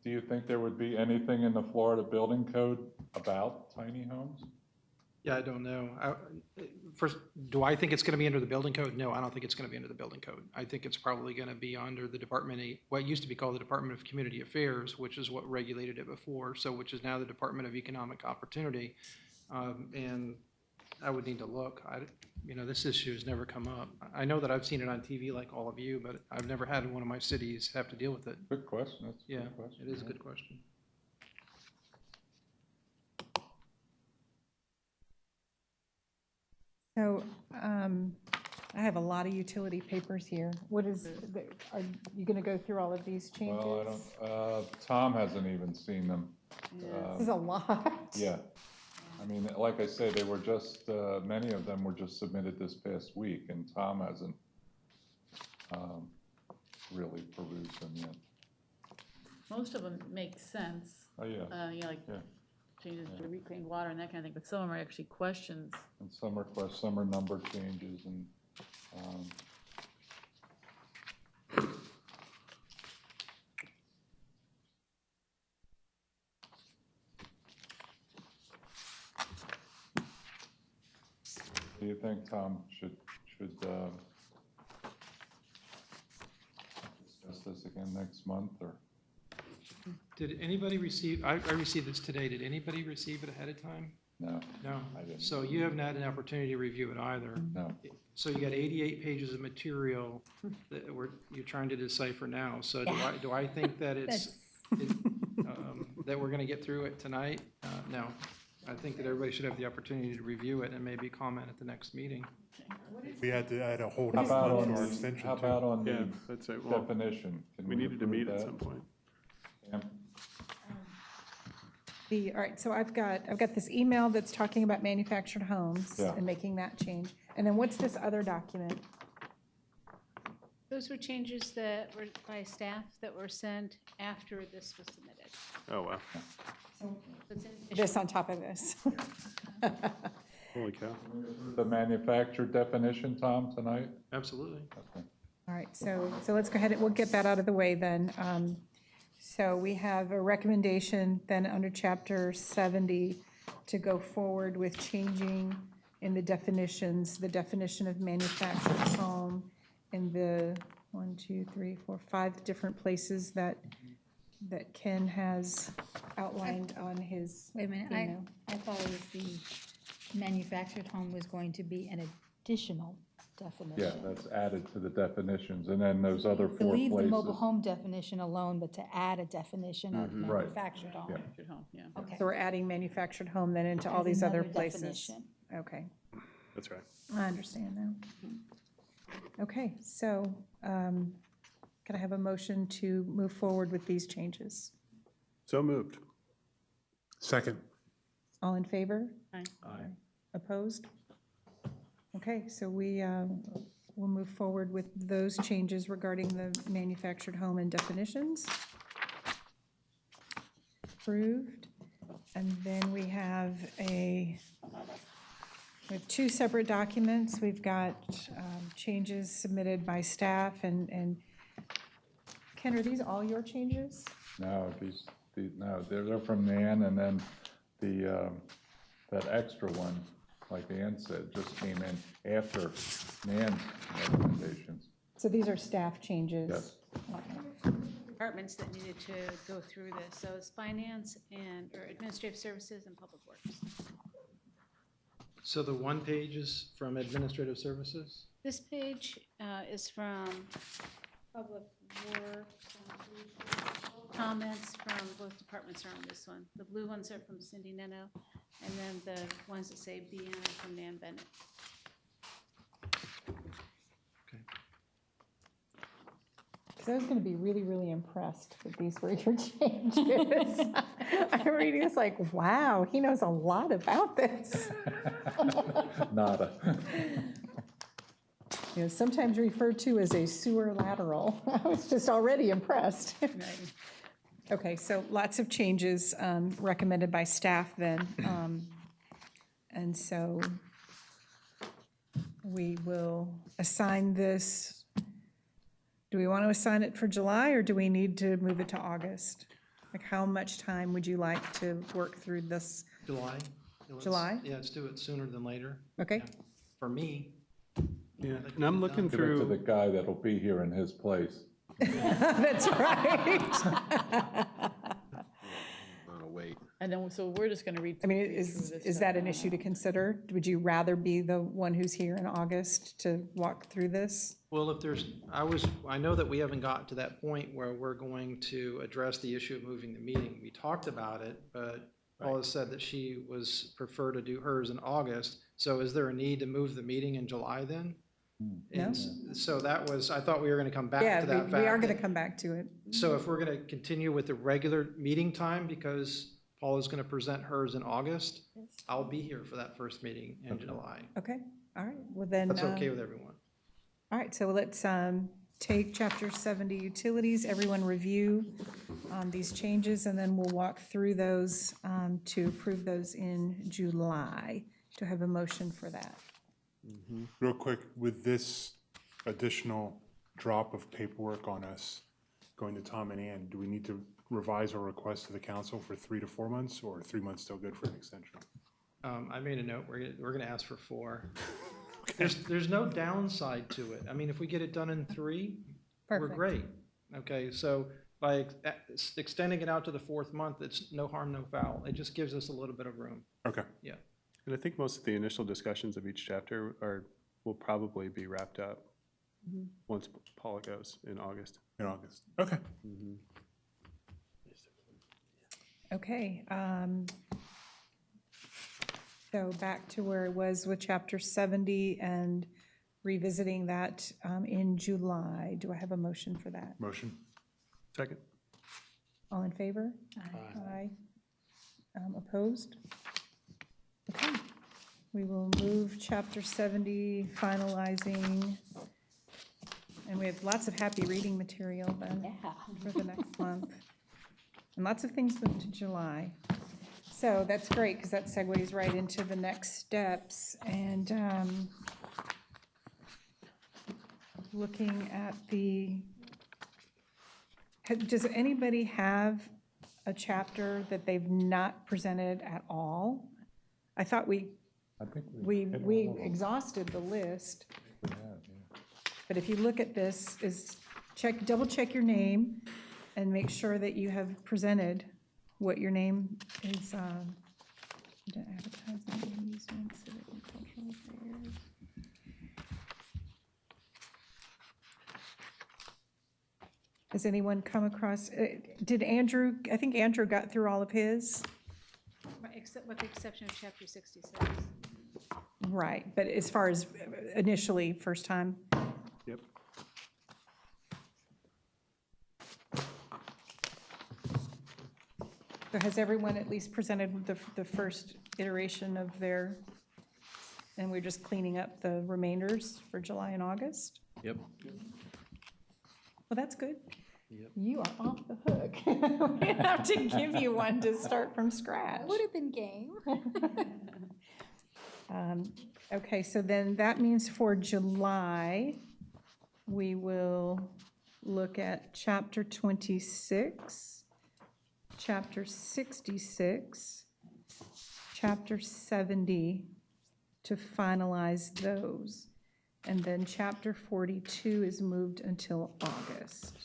do you think there would be anything in the Florida building code about tiny homes? Yeah, I don't know. First, do I think it's going to be under the building code? No, I don't think it's going to be under the building code. I think it's probably going to be under the what used to be called the Department of Community Affairs, which is what regulated it before, so which is now the Department of Economic Opportunity. And I would need to look. This issue has never come up. I know that I've seen it on TV like all of you, but I've never had one of my cities have to deal with it. Good question. That's a Yeah, good question. it is a good question. So I have a lot of utility papers here. Are you going to go through all of these changes? Well, I don't, Tom hasn't even seen them. This is a lot. Yeah. I mean, like I say, they were just, many of them were just submitted this past week, and Tom hasn't really perused them yet. Most of them make sense, Oh, yeah. like Yeah. changes to reclaimed water and that kind of thing, but some of them are actually questions. And some requests, some are number changes, and, do you think Tom should discuss this again next month, or? Did anybody receive, I received this today. Did anybody receive it ahead of time? No, No. I didn't. So you haven't had an opportunity to review it either. No. So you got 88 pages of material that you're trying to decipher now. So do I think that that we're gonna get through it tonight? No. I think that everybody should have the opportunity to review it and maybe comment at the next meeting. We had to hold How this about month on for our the, extension how too. about on Yeah, the that's it. Well, definition? Can we needed to approve meet at that? some point. Pam? All right, so I've got this email that's talking about manufactured homes Yeah. and making that change. And then what's this other document? Those were changes that were by staff that were sent after this was submitted. Oh, wow. It's in This addition. on top of this. Holy cow. The manufactured definition, Tom, tonight? Absolutely. Okay. All right, so let's go ahead and we'll get that out of the way then. So we have a recommendation then under Chapter 70 to go forward with changing in the definitions, the definition of manufactured home in the 5 different places that Ken has outlined on his. Wait a minute, email. I thought it was the manufactured home was going to be an additional definition. Yeah, that's added to the definitions, and then those other To 4 leave the mobile places. home definition alone, but to add a definition of Right. manufactured home. Yeah. Good home, yeah. Okay. So we're adding manufactured home then into all As these other another places. definition. Okay, That's right. I understand now. Okay, so can I have a motion to move forward with these changes? So moved. Second. All in favor? Aye. Opposed? Okay, so we'll move forward with those changes regarding the manufactured home and definitions. Approved. And then we have 2 separate documents. We've got changes submitted by staff and Ken, are these all your changes? No, no, they're from Nan, and then that extra one, like Ann said, just came in after Nan's recommendations. So these are staff changes? Yes. Departments that needed to go through this, so it's finance or administrative services and public works. So the one page is from Administrative Services? This page is from public works. Comments from both departments are on this one. The blue ones are from Cindy Neno, and then the ones that say BN are from Nan Bennett. Because I was going to be really, really impressed that these were your changes. I'm reading this like, wow, he knows a lot about this. Nada. You know, sometimes referred to as a sewer lateral. I was just already impressed. Okay, so lots of changes recommended by staff then. And so we will assign this. Do we want to assign it for July, or do we need to move it to August? Like, how much time would you like to work through this? July? Let's- July? Yeah, let's do it sooner than later. Okay, For me. Yeah, and I'm looking Give it to the through, guy that'll be here in his place. that's right. And then, so we're just gonna read. I mean, through is this that stuff. an issue to consider? Would you rather be the one who's here in August to walk through this? Well, if there's, I know that we haven't gotten to that point where we're going to address the issue of moving the meeting. We talked about it, but Paula said that she was prefer to do hers in August. So is there a need to move the meeting in July then? No. And so that was, I thought we were going to come back Yeah, to that we fact. are going to come back to it. So if we're going to continue with the regular meeting time, because Paula's going to present hers in August, I'll be here for that first meeting in July. Okay, all right, well then. That's okay with everyone. All right, so let's take Chapter 70 Utilities, everyone review these changes, and then we'll walk through those to approve those in July. Do I have a motion for that? Real quick, with this additional drop of paperwork on us going to Tom and Ann, do we need to revise our request to the council for 3 to 4 months, or 3 months still good for an extension? I made a note, we're gonna ask for 4. There's no downside to it. I mean, if we get it done in 3, we're Perfect. great. Okay, so by extending it out to the 4th month, it's no harm, no foul. It just gives us a little bit of room. Okay. Yeah. and I think most of the initial discussions of each chapter will probably be wrapped up once Paula goes in August. In August. Okay. Okay, so back to where it was with Chapter 70 and revisiting that in July. Do I have a motion for that? Motion. Second? All in favor? Aye. Opposed? Okay, we will move Chapter 70, finalizing, and we have lots of happy reading material then Yeah. for the next month. And lots of things move to July. So that's great, because that segues right into the next steps. And looking at the Does anybody have a chapter that they've not presented at all? I thought we exhausted the list. But if you look at this, double check your name and make sure that you have presented what your name is. Advertising, amusements, civic and cultural affairs. Has anyone come across, did Andrew, I think Andrew got through all of his? Except with the exception of chapter 66. Right, but as far as initially, first time? Yep. So has everyone at least presented the first iteration of their, and we're just cleaning up the remainders for July and August? Yep. Well, that's good. Yep. You are off the hook. We have to give you one to start from scratch. Would have been game. Okay, so then that means for July, we will look at chapter 26, chapter 66, chapter 70 to finalize those. And then chapter 42 is moved until August.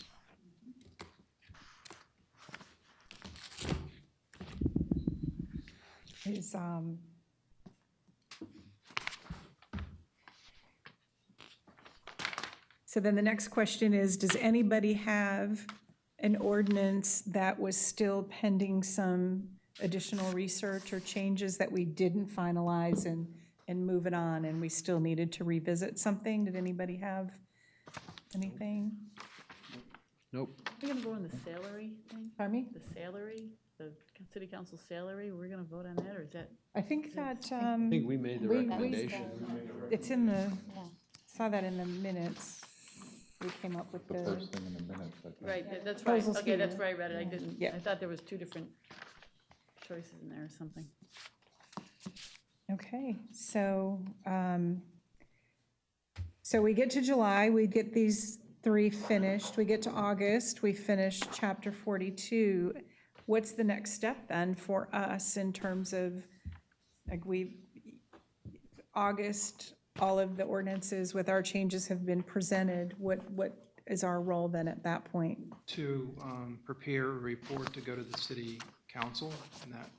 So then the next question is, does anybody have an ordinance that was still pending some additional research or changes that we didn't finalize and move it on, and we still needed to revisit something? Did anybody have anything? Nope. We're gonna vote on the salary thing, Pardon me? the salary, the city council salary, we're gonna vote on that, or is that? I think that, I think we made the we- recommendation. it's in the, saw that in the minutes. We came up with The the, first thing in the minutes, I think. Right, that's right, Proposals okay, that's here. where I read it, I didn't, Yeah. I thought there was two different choices in there or something. okay, so, so we get to July, we get these three finished, we get to August, we finish chapter 42. What's the next step then for us in terms of, like, August, all of the ordinances with our changes have been presented. What is our role then at that point? To prepare a report to go to the city council, and that,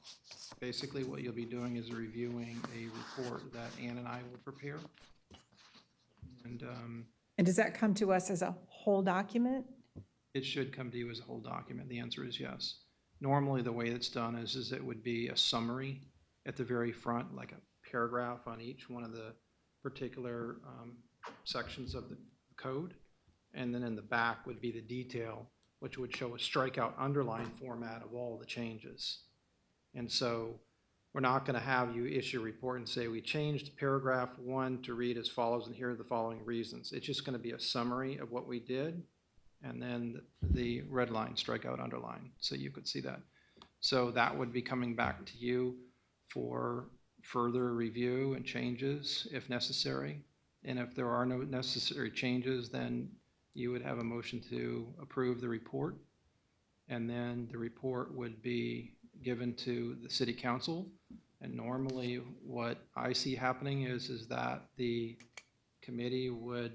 basically what you'll be doing is reviewing a report that Ann and I will prepare. And And does that come to us as a whole document? it should come to you as a whole document. The answer is yes. Normally, the way it's done is it would be a summary at the very front, like a paragraph on each one of the particular sections of the code. And then in the back would be the detail, which would show a strikeout underline format of all the changes. And so we're not going to have you issue a report and say, we changed paragraph 1 to read as follows, and here are the following reasons. It's just going to be a summary of what we did, and then the red line, strikeout, underline, so you could see that. So that would be coming back to you for further review and changes if necessary. And if there are no necessary changes, then you would have a motion to approve the report. And then the report would be given to the city council. And normally what I see happening is that the committee would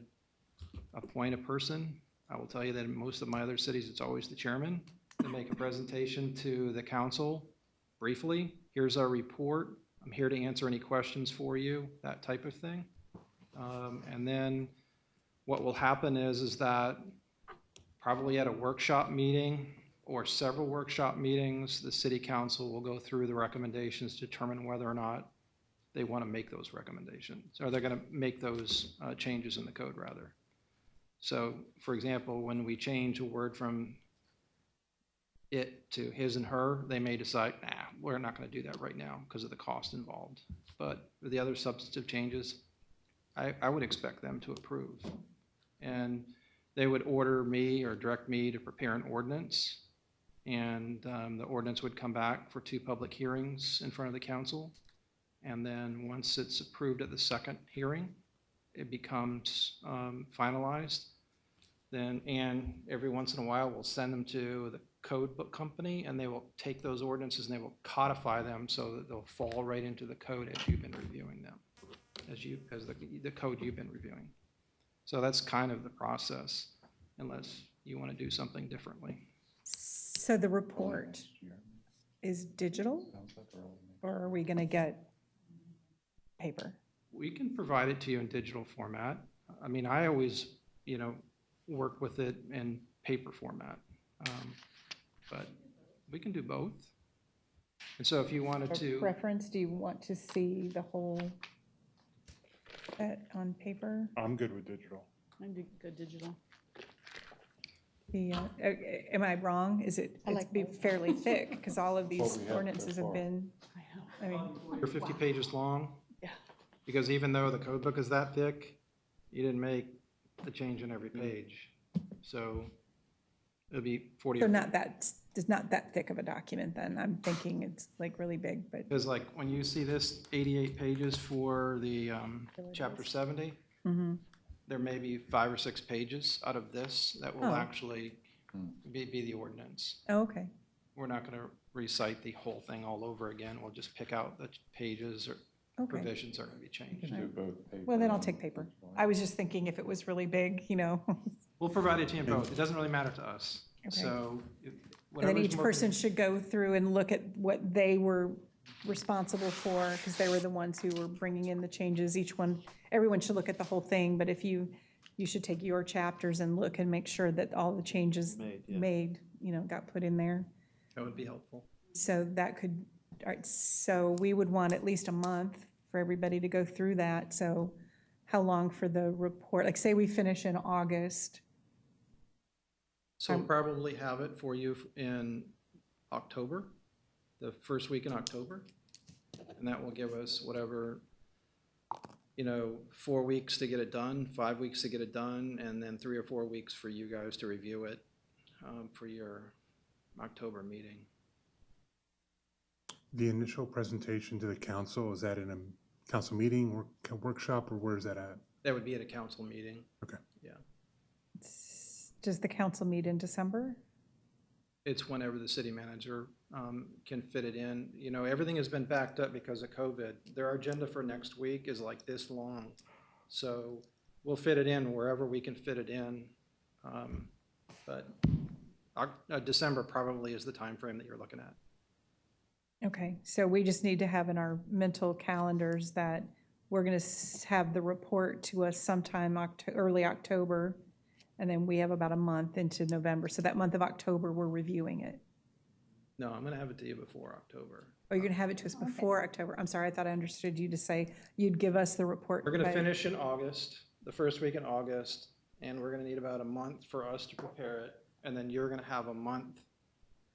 appoint a person. I will tell you that in most of my other cities, it's always the chairman to make a presentation to the council briefly. Here's our report. I'm here to answer any questions for you, that type of thing. And then what will happen is that probably at a workshop meeting or several workshop meetings, the city council will go through the recommendations, determine whether or not they want to make those recommendations, or they're going to make those changes in the code, rather. So, for example, when we change a word from it to his and her, they may decide, nah, we're not going to do that right now because of the cost involved. But for the other substantive changes, I would expect them to approve. And they would order me or direct me to prepare an ordinance. And the ordinance would come back for 2 public hearings in front of the council. And then once it's approved at the second hearing, it becomes finalized. then, and every once in a while, we'll send them to the code book company, and they will take those ordinances and they will codify them so that they'll fall right into the code as you've been reviewing them, as the code you've been reviewing. So that's kind of the process, unless you want to do something differently. So the report is digital, or are we going to get paper? We can provide it to you in digital format. I mean, I always, work with it in paper format. But we can do both. And so if you wanted to, Preference, do you want to see the whole set on paper? I'm good with digital. I do good digital. Am I wrong? Is it, I it's like be both. fairly thick, because all of these What we have so ordinances have far. been, I know. I mean, you're 50 pages long. Yeah. Because even though the code book is that thick, you didn't make the change in every page. So it'll be 40. so not that, it's not that thick of a document then. I'm thinking it's like really big, but, Because like when you see this 88 pages for the chapter 70, there may be 5 or 6 pages out of this that will Oh. actually be the ordinance. oh, okay. We're not going to recite the whole thing all over again. We'll just pick out the pages or Okay. provisions are going to be changed. Do both paper Well, then I'll and take paper. digital. I was just thinking if it was really big, We'll provide it to you in both. It doesn't really matter to us. Okay. So And then whatever's each more person should go through and look at what they were responsible for, because they were the ones who were bringing in the changes. Everyone should look at the whole thing, but if you should take your chapters and look and make sure that all the changes made, got put in there. that would be helpful. So that could, all right, so we would want at least a month for everybody to go through that. So how long for the report? Like, say we finish in August. So we'll probably have it for you in October, the first week in October. And that will give us whatever, 4 weeks to get it done, 5 weeks to get it done, and then 3 or 4 weeks for you guys to review it for your October meeting. The initial presentation to the council, is that in a council meeting or workshop, or where is that at? That would be at a council meeting. Okay. Yeah. Does the council meet in December? It's whenever the city manager can fit it in. Everything has been backed up because of COVID. Their agenda for next week is like this long. So we'll fit it in wherever we can fit it in. But December probably is the time frame that you're looking at. Okay, so we just need to have in our mental calendars that we're going to have the report to us sometime early October, and then we have about a month into November. So that month of October, we're reviewing it. No, I'm going to have it to you before October. Oh, you're going to have it to us before October. I'm sorry, I thought I understood you to say you'd give us the report. We're going to by- finish in August, the first week in August, and we're going to need about a month for us to prepare it. And then you're going to have a month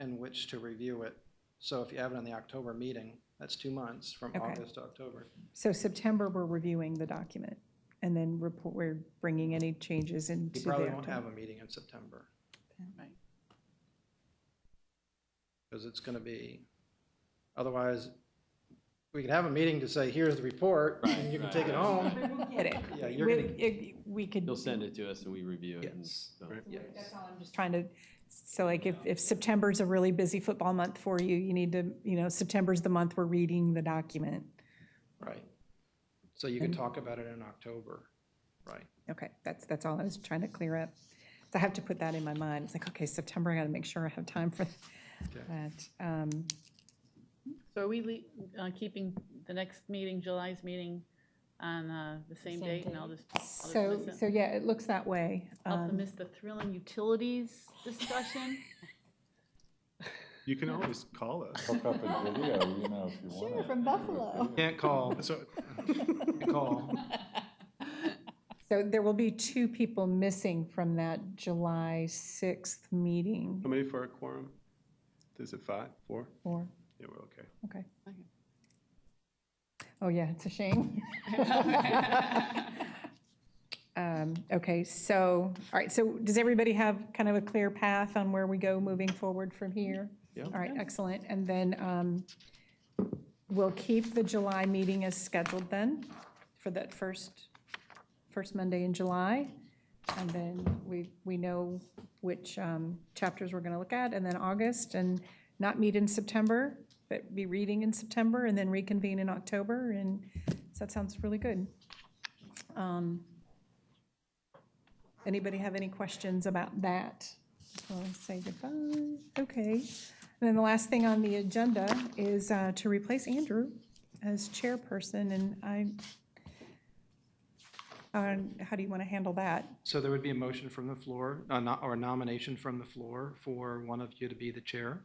in which to review it. So if you have it on the October meeting, that's 2 months from Okay. August to October. So September, we're reviewing the document, and then we're bringing any changes into You the probably won't October. have a meeting in September. Right. Because it's going to be, otherwise, we could have a meeting to say, here's the report, and you can take it home. Get it. Yeah, you're gonna, We could. You'll send it to us and we review it. and yes, so- yes. I'm just trying to, so like if September's a really busy football month for you, you need to, September's the month we're reading the document. Right. So you can talk about it in October, right? Okay, that's all I was trying to clear up. So I have to put that in my mind. It's like, okay, September, I got to make sure I have time for that. So are we keeping the next meeting, July's meeting, on the same Same date? And date. I'll just So, miss it. so yeah, it looks that way. I'll miss the thrilling utilities discussion. You can always call us. Hook up a video, if you want. Sure, from Buffalo. Can't call, So, can't call. So there will be 2 people missing from that July 6th meeting. how many for a quorum? Is it 5, 4? Or, Yeah, we're okay. okay. Okay. Oh, yeah, it's a shame. Okay, so, all right, so does everybody have kind of a clear path on where we go moving forward from here? Yeah. All right, excellent. And then we'll keep the July meeting as scheduled then for that first Monday in July. And then we know which chapters we're going to look at, and then August, and not meet in September, but be reading in September, and then reconvene in October, and so that sounds really good. Anybody have any questions about that? Before I say goodbye? Okay. And then the last thing on the agenda is to replace Andrew as chairperson, and how do you want to handle that? So there would be a motion from the floor, or a nomination from the floor for one of you to be the chair.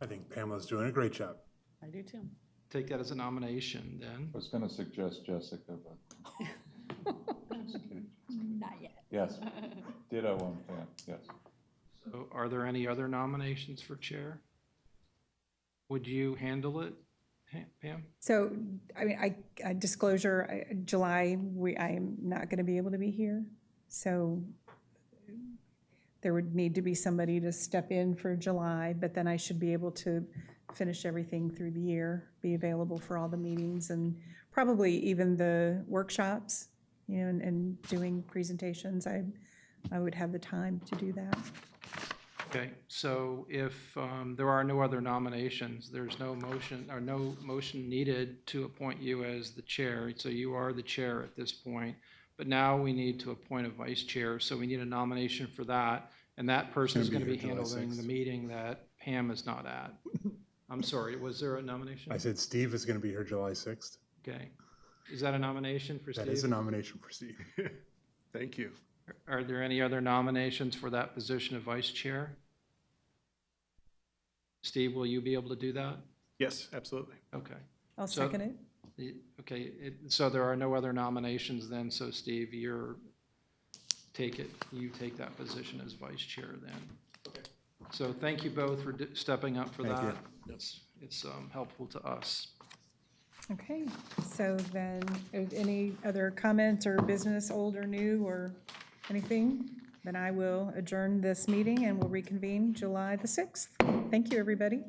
I think Pamela's doing a great job. I do too. Take that as a nomination then. I was gonna suggest Jessica, but. Not yet. Yes, ditto on Pam, yes. So are there any other nominations for chair? Would you handle it, Pam? So, I mean, disclosure, July, I am not going to be able to be here. So there would need to be somebody to step in for July, but then I should be able to finish everything through the year, be available for all the meetings and probably even the workshops, and doing presentations. I would have the time to do that. Okay, so if there are no other nominations, there's no motion needed to appoint you as the chair. So you are the chair at this point. But now we need to appoint a vice chair, so we need a nomination for that. And that person is going to be July handling 6th. the meeting that Pam is not at. I'm sorry, was there a nomination? I said Steve is going to be here July 6th. Okay. Is that a nomination for Steve? That is a nomination for Steve. Thank you. Are there any other nominations for that position of vice chair? Steve, will you be able to do that? Yes, absolutely. Okay. I'll So- second it. Okay, so there are no other nominations then, so Steve, you take that position as vice chair then. Okay. So thank you both for stepping up for Thank you. that. It's helpful to us. Okay, so then, any other comments or business, old or new, or anything? Then I will adjourn this meeting and we'll reconvene July the 6th. Thank you, everybody.